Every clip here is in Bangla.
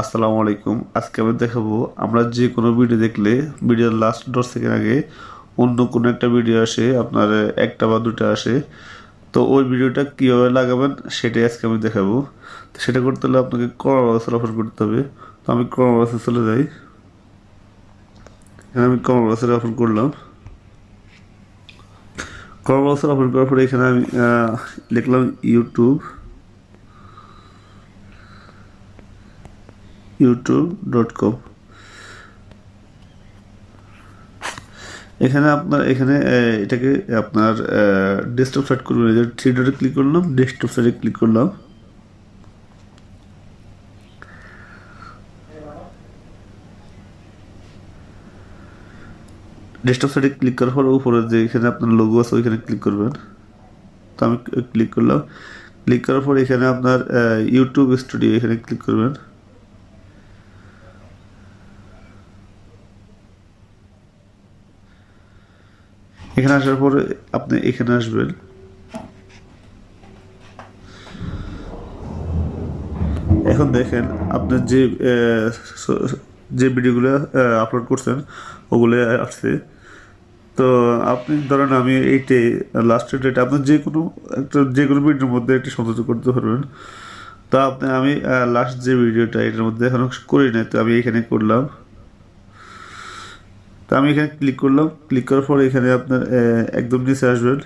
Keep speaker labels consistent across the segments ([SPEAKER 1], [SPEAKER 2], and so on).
[SPEAKER 1] আসসালামু আলাইকুম। আজকে আমি দেখাবো আমরা যে কোনো ভিডিও দেখলে ভিডিওর লাস্ট 10 সেকেন্ড আগে অন্য কোনো একটা ভিডিও আসে, আপনার একটা বা দুটো আসে। তো ওই ভিডিওটা কীভাবে লাগাবেন সেটাই আজকে আমি দেখাবো। তো সেটা করতে হলে আপনাকে ক্রোম ব্রাউজার ওপেন করতে হবে। তো আমি ক্রোম ব্রাউজারে চলে যাই। এখানে আমি ক্রোম ব্রাউজার ওপেন করলাম। ক্রোম ব্রাউজার ওপেন করার পরে এখানে আমি লিখলাম youtube.com। এখানে আপনার এটাকে আপনার ডেস্কটপ সেট করবেন। যে থ্রি ডটে ক্লিক করলাম, ডেস্কটপ সেটে ক্লিক করলাম। ডেস্কটপ সেটে ক্লিক করার পর উপরে যে এখানে আপনার লোগো আছে ওইখানে ক্লিক করবেন। তো আমি ক্লিক করলাম। ক্লিক করার পর এখানে আপনার ইউটিউব স্টুডিও এখানে ক্লিক করবেন। এখানে আসার পরে আপনি এখানে আসবেন। এখন দেখেন আপনার যে ভিডিওগুলো আপলোড করছেন ওগুলো আসছে। তো আপনি ধরেন আমি এইটাই লাস্টের ডেট আপনার যে কোনো ভিডিওর মধ্যে একটি সংযুক্ত করতে পারবেন। তো আমি লাস্ট যে ভিডিওটা এটার মধ্যে এখনো করি নাই, তো আমি এখানে করলাম। তো আমি এখানে ক্লিক করলাম। ক্লিক করার পরে এখানে আপনার একদম নিচে আসবেন।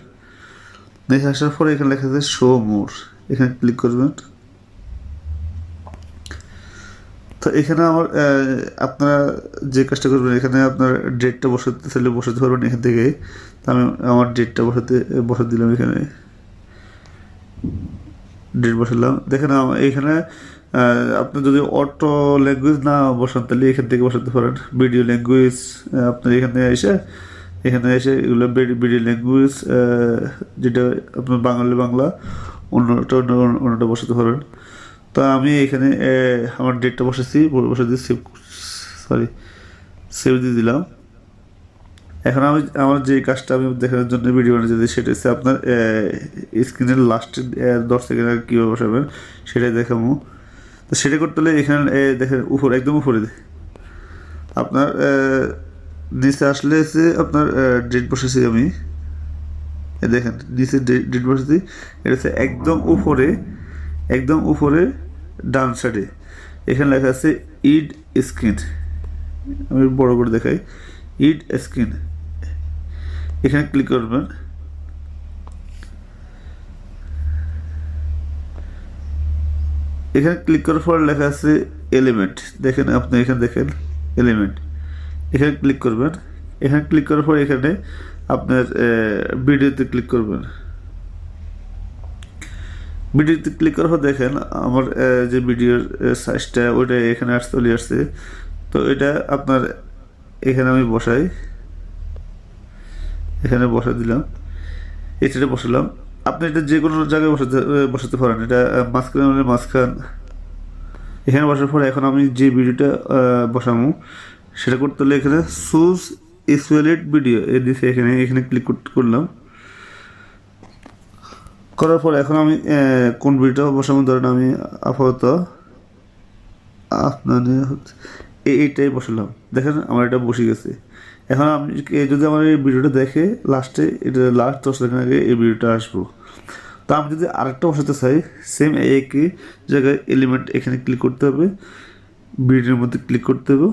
[SPEAKER 1] নিচে আসার পরে এখানে লেখা আছে শো মোর, এখানে ক্লিক করবেন। তো এখানে আপনারা যে কাজটা করবেন, এখানে আপনার ডেটটা বসাতে চাইলে বসাতে পারবেন এখান থেকে। তো আমি আমার ডেটটা বসাতে দিলাম। এখানে ডেট বসালাম। দেখেন এখানে আপনি যদি অটো ল্যাঙ্গুয়েজ না বসান তাহলে এখান থেকে বসাতে পারেন ভিডিও ল্যাঙ্গুয়েজ। আপনার এখানে এসে এগুলো ভিডিও ল্যাঙ্গুয়েজ, যেটা আপনার বাংলা অন্যটা বসাতে পারেন। তো আমি এখানে আমার ডেটটা বসে দিয়ে সেভ দিয়ে দিলাম। এখন আমার যে কাজটা আমি দেখানোর জন্য ভিডিও বানিয়ে যদি সেটা হচ্ছে আপনার স্ক্রিনের লাস্টের 10 সেকেন্ড আগে কীভাবে বসাবেন সেটাই দেখাবো। তো সেটা করতে হলে এখানে দেখেন একদম উপরে আপনার নিচে আসলে হচ্ছে আপনার ডেট বসেছি আমি। দেখেন নিচে ডেট বসেছি। এটা হচ্ছে একদম উপরে ডান সাইডে এখানে লেখা আছে ইড স্ক্রিন। আমি বড় করে দেখাই, ইড স্ক্রিন। এখানে ক্লিক করবেন। এখানে ক্লিক করার পর লেখা আছে এলিমেন্ট। দেখেন আপনি এখানে দেখেন এলিমেন্ট, এখানে ক্লিক করবেন। এখানে ক্লিক করার পর এখানে আপনার ভিডিওতে ক্লিক করবেন। ভিডিওতে ক্লিক করার পর দেখেন আমার যে ভিডিওর সাইজটা ওইটা এখানে চলে আসছে। তো এটা আপনার এখানে আমি এখানে বসা দিলাম, এটা বসালাম। আপনি এটা যে কোনো জায়গায় বসাতে পারেন। এটা মাঝখান এখানে বসার পরে এখন আমি যে ভিডিওটা বসাবো সেটা করতে হলে এখানে চুজ ইসুয়ালেট ভিডিও দিছে, এখানে ক্লিক করলাম। করার পর এখন আমি কোন ভিডিওটা বসাবো, ধরেন আমি আপাতত এইটাই বসালাম। দেখেন আমার এটা বসে গেছে। এখন আপনি যদি আমার এই ভিডিওটা দেখে লাস্টে লাস্ট 10 সেকেন্ড আগে এই ভিডিওটা আসবো। তো আমি যদি আরেকটা বসাতে চাই সেম একই জায়গায় এলিমেন্ট এখানে ক্লিক করতে হবে, ভিডিওর মধ্যে ক্লিক করতে হবে।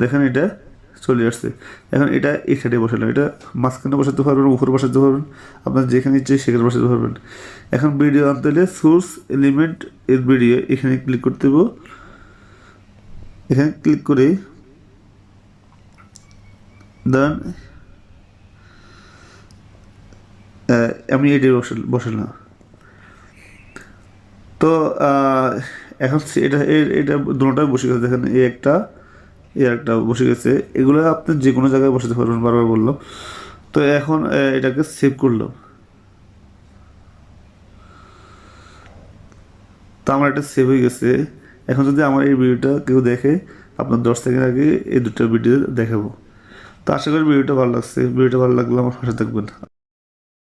[SPEAKER 1] দেখেন এটা চলে আসছে। এখন এটা এখানে বসালাম। এটা মাঝখানে বসাতে পারবেন, উপরে বসাতে পারবেন, আপনার যেখানে ইচ্ছে সেখানে বসাতে পারবেন। এখন ভিডিও আনতে হলে সোর্স এলিমেন্ট এর ভিডিও এখানে ক্লিক করতে হবে। এখানে ক্লিক করে দেন আমি এটি বসালাম। তো এখন এটা দুটোটাই বসে গেছে। দেখেন এই একটা বসে গেছে। এগুলো আপনি যে কোনো জায়গায় বসাতে পারবেন, বারবার বললাম। তো এখন এটাকে সেভ করলাম। তো আমার এটা সেভ হয়ে গেছে। এখন যদি আমার এই ভিডিওটা কেউ দেখে, আপনার 10 সেকেন্ড আগে এই দুটো ভিডিও দেখাবো। তো আশা করি ভিডিওটা ভালো লাগছে। ভিডিওটা ভালো লাগলে আমার পাশে থাকবেন।